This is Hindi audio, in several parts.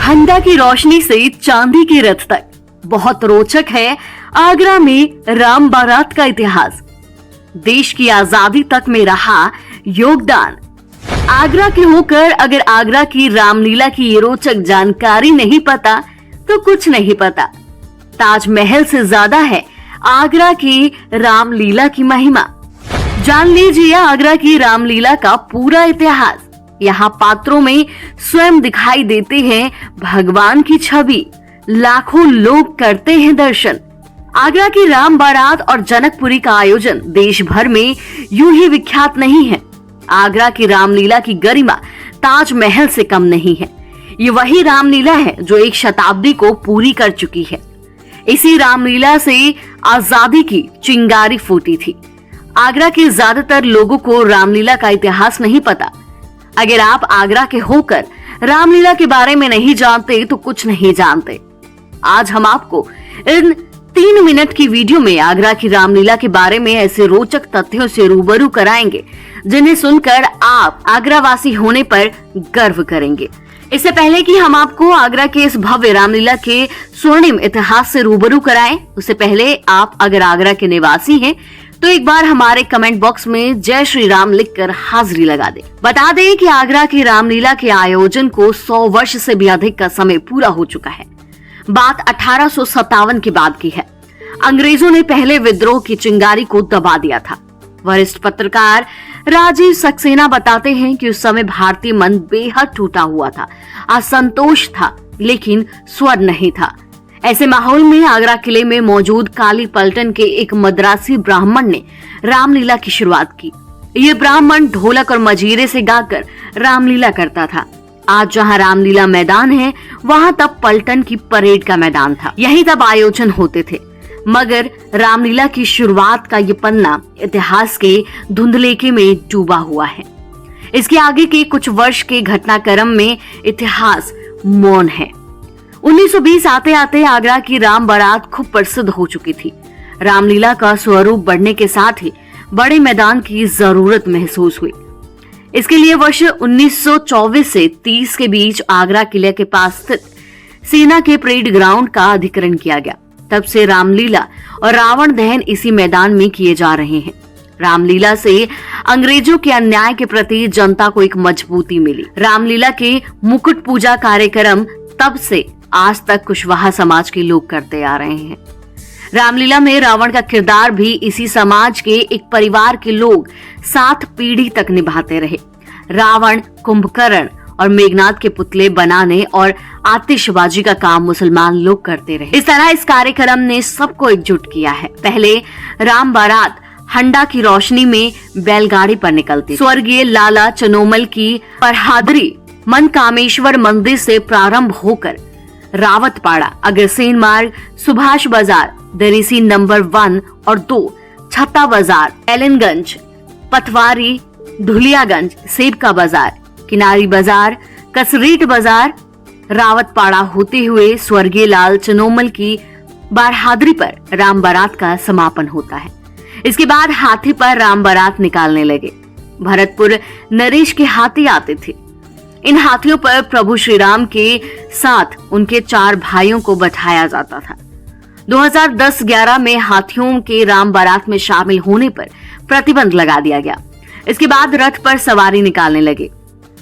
हंडा की रोशनी से चांदी के रथ तक, बहुत रोचक है आगरा में राम बारात का इतिहास। देश की आजादी तक में रहा योगदान। आगरा के होकर अगर आगरा की रामलीला की ये रोचक जानकारी नहीं पता तो कुछ नहीं पता। ताजमहल से ज्यादा है आगरा की रामलीला की महिमा। जान लीजिए आगरा की रामलीला का पूरा इतिहास। यहाँ पात्रों में स्वयं दिखाई देते हैं भगवान की छवि। लाखों लोग करते हैं दर्शन। आगरा की राम बारात और जनकपुरी का आयोजन देश भर में यूं ही विख्यात नहीं है। आगरा की रामलीला की गरिमा ताजमहल से कम नहीं है। ये वही रामलीला है जो एक शताब्दी को पूरी कर चुकी है। इसी रामलीला से आजादी की चिंगारी फूटी थी। आगरा के ज्यादातर लोगों को रामलीला का इतिहास नहीं पता। अगर आप आगरा के होकर रामलीला के बारे में नहीं जानते तो कुछ नहीं जानते। आज हम आपको इन 3 मिनट की वीडियो में आगरा की रामलीला के बारे में ऐसे रोचक तथ्यों से रूबरू कराएंगे जिन्हें सुनकर आप आगरावासी होने पर गर्व करेंगे। इससे पहले कि हम आपको आगरा के इस भव्य रामलीला के स्वर्णिम इतिहास से रूबरू कराएं, उससे पहले आप अगर आगरा के निवासी हैं तो एक बार हमारे कमेंट बॉक्स में जय श्री राम लिखकर हाजिरी लगा दें। बता दें कि आगरा की रामलीला के आयोजन को 100 वर्ष से भी अधिक का समय पूरा हो चुका है। बात 1857 के बाद की है। अंग्रेजों ने पहले विद्रोह की चिंगारी को दबा दिया था। वरिष्ठ पत्रकार राजीव सक्सेना बताते हैं कि उस समय भारतीय मन बेहद टूटा हुआ था। असंतोष था लेकिन स्वर नहीं था। ऐसे माहौल में आगरा किले में मौजूद काली पलटन के एक मद्रासी ब्राह्मण ने रामलीला की शुरुआत की। ये ब्राह्मण ढोलक और मजीरे से गाकर रामलीला करता था। आज जहां रामलीला मैदान है वहां तब पलटन की परेड का मैदान था। यही तब आयोजन होते थे। मगर रामलीला की शुरुआत का ये पन्ना इतिहास के धुंधलेके में डूबा हुआ है। इसके आगे के कुछ वर्ष के घटनाक्रम में इतिहास मौन है। 1920 आते आते आगरा की राम बारात खूब प्रसिद्ध हो चुकी थी। रामलीला का स्वरूप बढ़ने के साथ ही बड़े मैदान की जरूरत महसूस हुई। इसके लिए वर्ष 1924 से 30 के बीच आगरा किले के पास स्थित सेना के परेड ग्राउंड का अधिग्रहण किया गया। तब से रामलीला और रावण दहन इसी मैदान में किए जा रहे हैं। रामलीला से अंग्रेजों के अन्याय के प्रति जनता को एक मजबूती मिली। रामलीला के मुकुट पूजा कार्यक्रम तब से आज तक कुशवाहा समाज के लोग करते आ रहे हैं। रामलीला में रावण का किरदार भी इसी समाज के एक परिवार के लोग 7 पीढ़ी तक निभाते रहे। रावण, कुंभकर्ण और मेघनाथ के पुतले बनाने और आतिशबाजी का काम मुसलमान लोग करते रहे। इस तरह इस कार्यक्रम ने सबको एकजुट किया है। पहले राम बारात हंडा की रोशनी में बैलगाड़ी पर निकलती। स्वर्गीय लाला चनोमल की परहादरी मनकामेश्वर मंदिर से प्रारंभ होकर रावतपाड़ा, अग्रसेन मार्ग, सुभाष बाजार, दरीसी नंबर 1 और 2, छत्ता बाजार, एलनगंज, पथवारी, धुलियागंज, सेबका बाजार, किनारी बाजार, कसरीट बाजार, रावतपाड़ा होते हुए स्वर्गीय लाल चनोमल की बारहादरी पर राम बारात का समापन होता है। इसके बाद हाथी पर राम बारात निकालने लगे। भरतपुर नरेश के हाथी आते थे। इन हाथियों पर प्रभु श्री राम के साथ उनके 4 भाइयों को बैठाया जाता था। 2010-11 में हाथियों के राम बारात में शामिल होने पर प्रतिबंध लगा दिया गया। इसके बाद रथ पर सवारी निकालने लगे।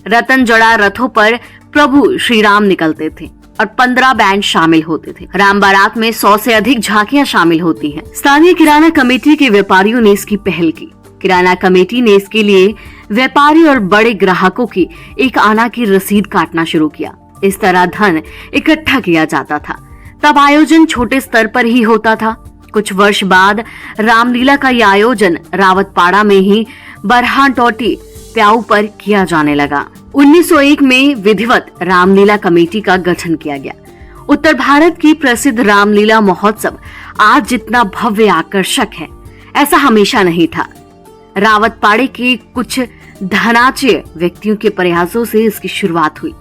रतन जड़ा रथों पर प्रभु श्री राम निकलते थे और 15 बैंड शामिल होते थे। राम बारात में 100 से अधिक झांकियां शामिल होती हैं। स्थानीय किराना कमेटी के व्यापारियों ने इसकी पहल की। किराना कमेटी ने इसके लिए व्यापारी और बड़े ग्राहकों की एक आना की रसीद काटना शुरू किया। इस तरह धन इकट्ठा किया जाता था। तब आयोजन छोटे स्तर पर ही होता था। कुछ वर्ष बाद रामलीला का यह आयोजन रावतपाड़ा में ही बरहाटोटी प्याऊ पर किया जाने लगा। 1901 में विधिवत रामलीला कमेटी का गठन किया गया। उत्तर भारत की प्रसिद्ध रामलीला महोत्सव आज जितना भव्य आकर्षक है ऐसा हमेशा नहीं था। रावतपाड़े के कुछ धनाढ्य व्यक्तियों के प्रयासों से इसकी शुरुआत हुई।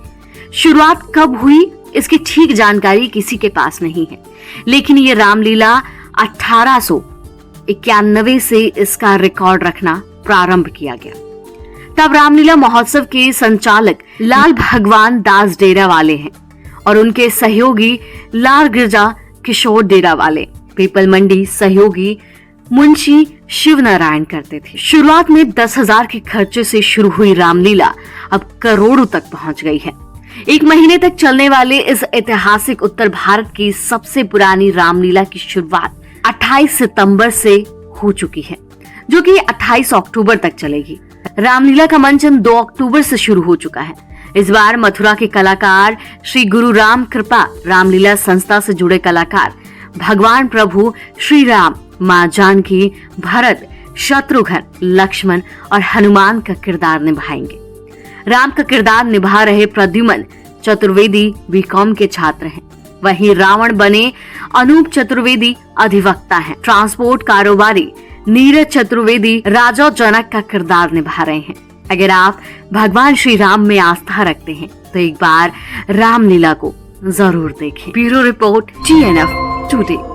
शुरुआत कब हुई इसकी ठीक जानकारी किसी के पास नहीं है, लेकिन ये रामलीला 1891 से इसका रिकॉर्ड रखना प्रारंभ किया गया। तब रामलीला महोत्सव के संचालक लाल भगवान दास डेरा वाले हैं और उनके सहयोगी लाल गिरजा किशोर डेरावाले पीपल मंडी सहयोगी मुंशी शिव नारायण करते थे। शुरुआत में 10,000 के खर्चे से शुरू हुई रामलीला अब करोड़ों तक पहुंच गई है। एक महीने तक चलने वाले इस ऐतिहासिक उत्तर भारत की सबसे पुरानी रामलीला की शुरुआत 28 सितंबर से हो चुकी है, जो कि 28 अक्टूबर तक चलेगी। रामलीला का मंचन 2 अक्टूबर से शुरू हो चुका है। इस बार मथुरा के कलाकार श्री गुरु राम कृपा रामलीला संस्था से जुड़े कलाकार भगवान प्रभु श्री राम, माँ जानकी, भरत, शत्रुघ्न, लक्ष्मण और हनुमान का किरदार निभाएंगे। राम का किरदार निभा रहे प्रद्युमन चतुर्वेदी बीकॉम के छात्र हैं। वहीं रावण बने अनूप चतुर्वेदी अधिवक्ता हैं। ट्रांसपोर्ट कारोबारी नीरज चतुर्वेदी राजा जनक का किरदार निभा रहे हैं। अगर आप भगवान श्री राम में आस्था रखते हैं तो एक बार रामलीला को जरूर देखें। Bureau report TNF today.